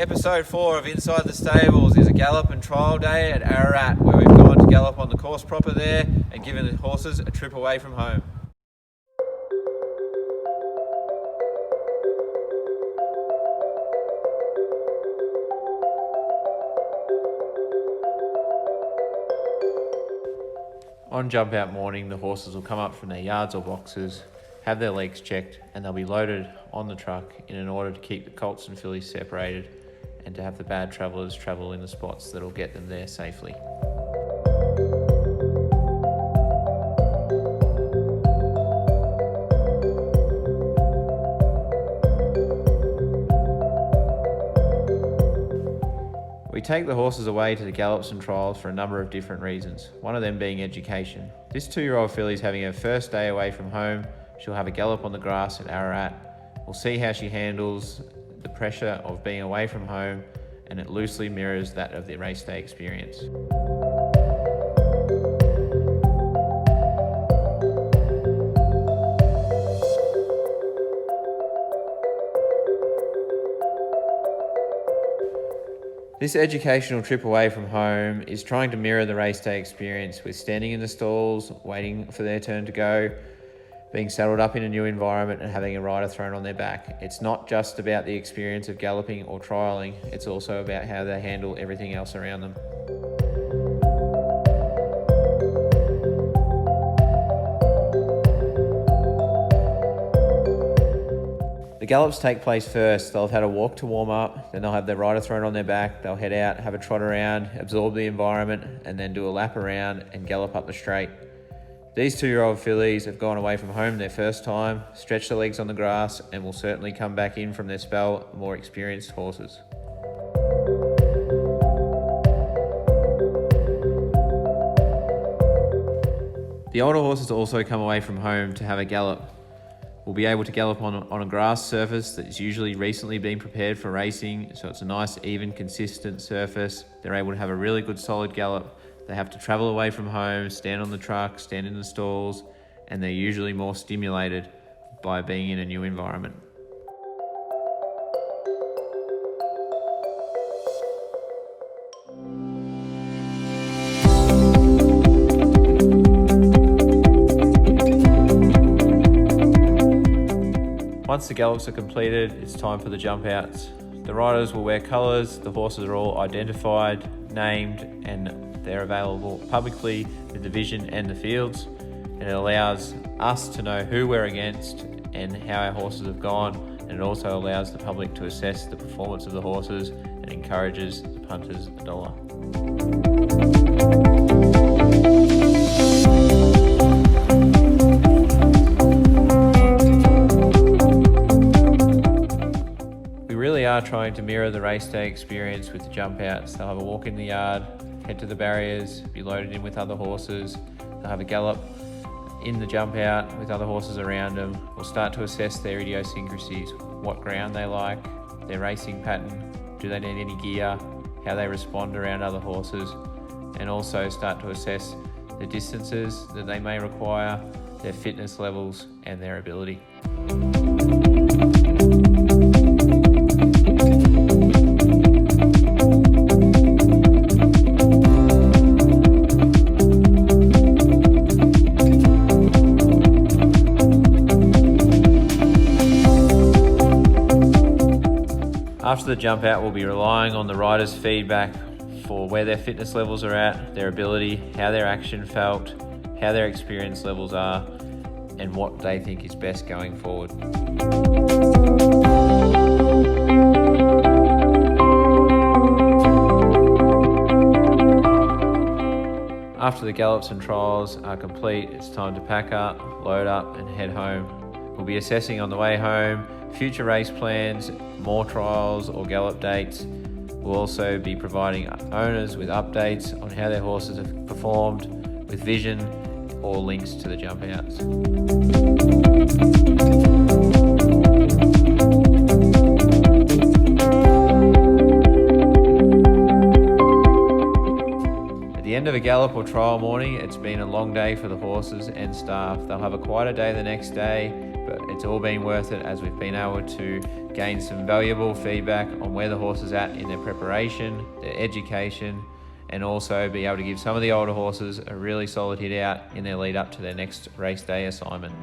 Episode 4 of Inside the Stables is a gallop and trial day at Ararat, where we've gone to gallop on the course proper there and given the horses a trip away from home. On jump out morning, the horses will come up from their yards or boxes, have their legs checked, and they'll be loaded on the truck in order to keep the colts and fillies separated and to have the bad travellers travel in the spots that'll get them there safely. We take the horses away to the gallops and trials for a number of different reasons, one of them being education. This 2-year-old filly is having her first day away from home. She'll have a gallop on the grass at Ararat. We'll see how she handles the pressure of being away from home, and it loosely mirrors that of the race day experience. This educational trip away from home is trying to mirror the race day experience with standing in the stalls, waiting for their turn to go, being saddled up in a new environment and having a rider thrown on their back. It's not just about the experience of galloping or trialling, it's also about how they handle everything else around them. The gallops take place first. They'll have had a walk to warm up, then they'll have their rider thrown on their back, they'll head out, have a trot around, absorb the environment, and then do a lap around and gallop up the straight. These 2-year-old fillies have gone away from home their first time, stretched their legs on the grass, and will certainly come back in from their spell more experienced horses. The older horses also come away from home to have a gallop. We'll be able to gallop on a grass surface that's usually recently been prepared for racing, so it's a nice, even, consistent surface. They're able to have a really good, solid gallop. They have to travel away from home, stand on the truck, stand in the stalls, and they're usually more stimulated by being in a new environment. Once the gallops are completed, it's time for the jump outs. The riders will wear colours, the horses are all identified, named, and they're available publicly, the division and the fields, and it allows us to know who we're against and how our horses have gone, and it also allows the public to assess the performance of the horses and encourages the punters $1. We really are trying to mirror the race day experience with the jump outs. They'll have a walk in the yard, head to the barriers, be loaded in with other horses. They'll have a gallop in the jump out with other horses around them. We'll start to assess their idiosyncrasies, what ground they like, their racing pattern, do they need any gear, how they respond around other horses, and also start to assess the distances that they may require, their fitness levels, and their ability. After the jump out, we'll be relying on the riders' feedback for where their fitness levels are at, their ability, how their action felt, how their experience levels are, and what they think is best going forward. After the gallops and trials are complete, it's time to pack up, load up, and head home. We'll be assessing on the way home future race plans, more trials or gallop dates. We'll also be providing owners with updates on how their horses have performed with vision or links to the jump outs. At the end of a gallop or trial morning, it's been a long day for the horses and staff. They'll have a quieter day the next day, but it's all been worth it as we've been able to gain some valuable feedback on where the horse is at in their preparation, their education, and also be able to give some of the older horses a really solid hit out in their lead up to their next race day assignment.